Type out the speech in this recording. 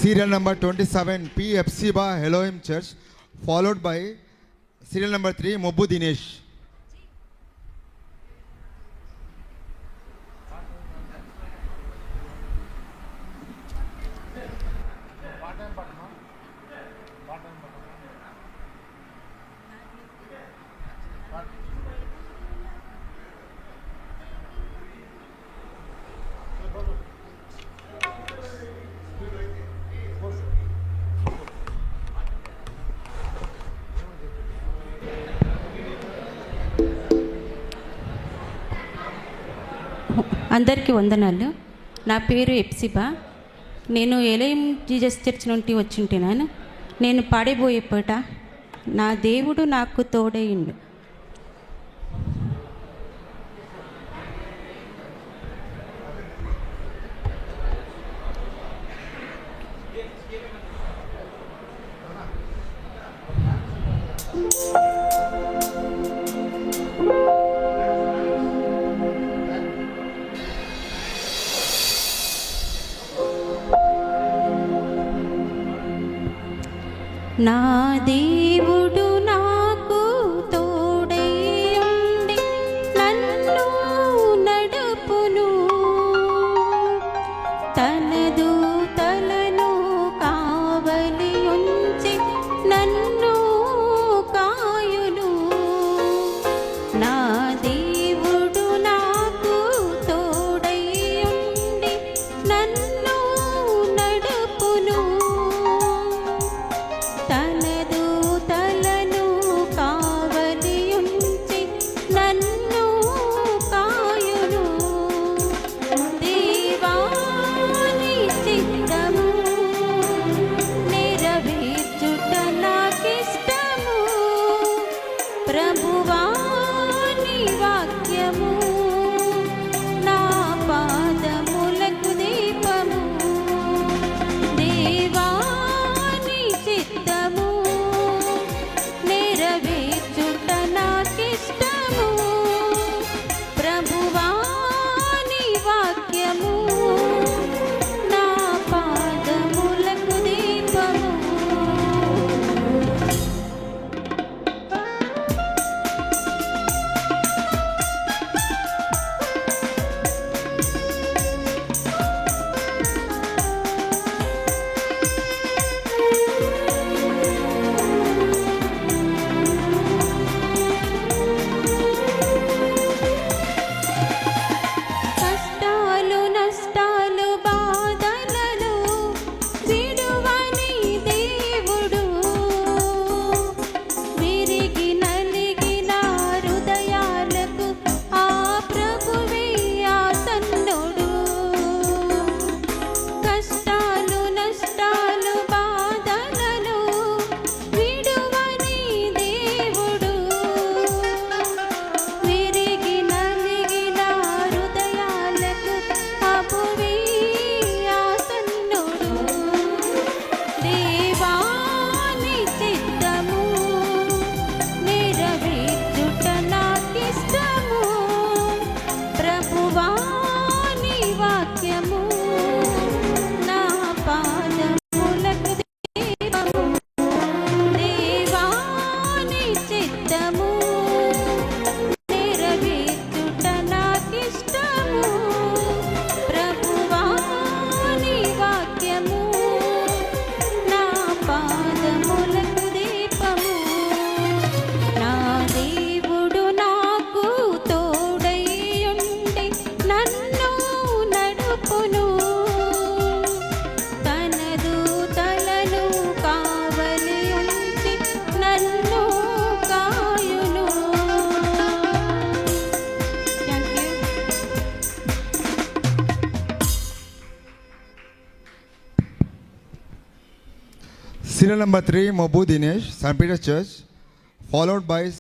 Serial number 27, P. Epsiba Elohim Church, followed by serial number 3, Mobu Dinesh. అందరికీ వందనాలు. నా పేరు ఎప్సిబా. నేను ఎలయం జీజస్ చర్చ్ నుండి వచ్చింటున్నాను. నేను పాడబోయే పాట నా దేవుడు నాకు తోడైండు. నా దేవుడు నాకు తోడై ఉండి నన్ను నడుపును, తనదు తలను కావలి ఉంచి నన్ను కాయును. నా దేవుడు నాకు తోడై ఉండి నన్ను నడుపును, తనదు తలను కావలి ఉంచి నన్ను కాయును. దేవాని చిత్తము నెరవేర్చుట నాకిష్టము, ప్రభువాని వాక్యము నా పాదములకు దీపము. దేవాని చిత్తము నెరవేర్చుట నాకిష్టము, ప్రభువాని వాక్యము నా పాదములకు దీపము. కష్టాలు నష్టాలు బాధలను విడువని దేవుడు, విరిగి నలిగిన హృదయాలకు ఆ ప్రభువే ఆసన్నుడు. కష్టాలు నష్టాలు బాధలను విడువని దేవుడు, విరిగి నలిగిన హృదయాలకు ప్రభువే ఆసన్నుడు. దేవాని చిత్తము నెరవేర్చుట నాకిష్టము, ప్రభువాని వాక్యము నా పాదములకు దీపము. దేవాని చిత్తము నెరవేర్చుట నాకిష్టము, ప్రభువాని వాక్యము నా పాదములకు దీపము. నా దేవుడు నాకు తోడై ఉండి నన్ను నడుపును, తనదు తలను కావలి ఉంచి నన్ను కాయును. Thank you. Serial number 3, Mobu Dinesh, St. Peter's Church, followed by